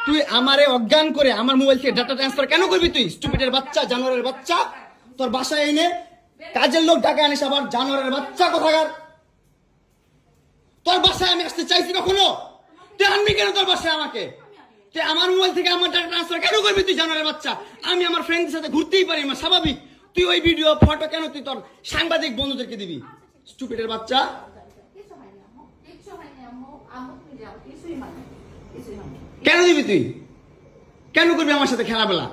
তুই আমারে অজ্ঞান করে আমার মোবাইল থেকে ডাটা ট্রান্সফার কেন করবি তুই? স্টুপিডের বাচ্চা, জানোয়ারের বাচ্চা। তোর বাসায় এনে কাজের লোক ডাকা আনিস আবার, জানোয়ারের বাচ্চা কোথাকার। তোর বাসায় আমি আসতে চাইছি কখনো? তুই আনবি কেন তোর বাসায় আমাকে? তুই আমার মোবাইল থেকে আমার ডাটা ট্রান্সফার কেন করবি তুই, জানোয়ারের বাচ্চা? আমি আমার ফ্রেন্ডদের সাথে ঘুরতেই পারি না, স্বাভাবিক। তুই ওই ভিডিও ফটো কেন তুই তোর সাংবাদিক বন্ধুদেরকে দিবি? স্টুপিডের বাচ্চা। কেন দিবি তুই? কেন করবি আমার সাথে খেলাবেলা?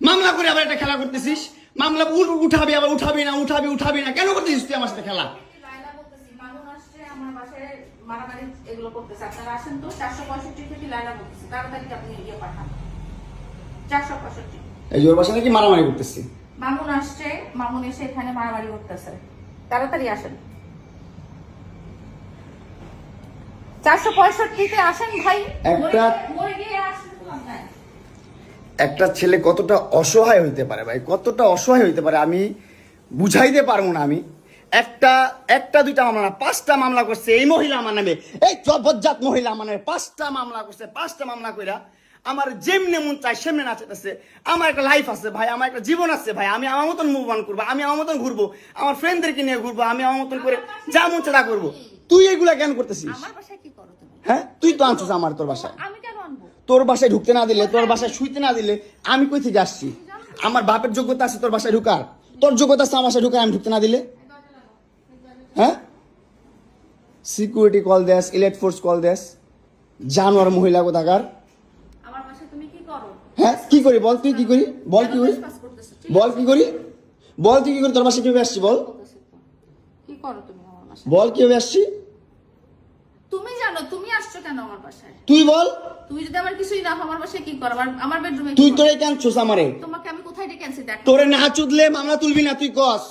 মামলা করে আবার একটা খেলা করতেছিস। মামলা উঠাবি আবার উঠাবি না, উঠাবি না, কেন করতেছিস তুই আমার সাথে খেলা? এই ওর বাসা নাকি মারামারি করতেছি। মামুন আসছে, মামুন এসে এখানে মারামারি করতেছে, তাড়াতাড়ি আসেন। 465-তে আসেন ভাই। একটা ছেলে কতটা অসহায় হইতে পারে ভাই, কতটা অসহায় হইতে পারে আমি বুঝাইতে পারবো না। আমি একটা দুইটা মামলা না, 5টা মামলা করছে এই মহিলা আমার নামে। এই জবরজাত মহিলা আমার নামে 5টা মামলা করছে। 5টা মামলা কইরা আমার যেমনে মন চাই সেমনে নাচাইতেছে। আমার একটা লাইফ আছে ভাই, আমার একটা জীবন আছে ভাই। আমি আমার মতন মুভ অন করবো, আমি আমার মতন ঘুরবো, আমার ফ্রেন্ডদেরকে নিয়ে ঘুরবো, আমি আমার মতন করে যা মন চাই তা করবো। তুই এগুলা কেন করতেছিস? আমার বাসায় কি করো তুমি? হ্যাঁ, তুই তো আনছিস আমার তোর বাসায়। আমি কেন আনবো? তোর বাসায় ঢুকতে না দিলে, তোর বাসায় শুইতে না দিলে আমি কই থেকে আসছি? আমার বাপের যোগ্যতা আছে তোর বাসায় ঢুকার? তোর যোগ্যতা আছে আমার বাসায় ঢুকার আমি ঢুকতে না দিলে? হ্যাঁ, সিকিউরিটি কল দেস, ইলেট ফোর্স কল দেস, জানোয়ার মহিলা কোথাকার। আমার বাসায় তুমি কি করো? হ্যাঁ, কি করি বল? তুই কি করি বল? কি করি বল? কি করি বল? তুই কি করি? তোর বাসায় কিভাবে আসছি বল? কি করো তুমি আমার বাসায়? বল কিভাবে আসছি? তুমি জানো তুমি আসছো কেন আমার বাসায়? তুই বল। তুমি যদি আমার কিছুই না আমার বাসায় কি করো? আমার বেডরুমে তুই তোরে কেন ছুস আমারে? তোমাকে আমি কোথায় ডেকে আনছি দেখ। তোরে না চুদলে মামলা তুলবি না তুই কস?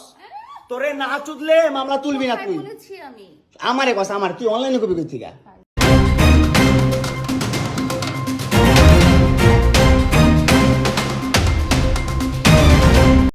তোরে না চুদলে মামলা তুলবি না তুই? বলেছি আমি। আমারে কস আমার, তুই অনলাইনে কবি কই থেকে?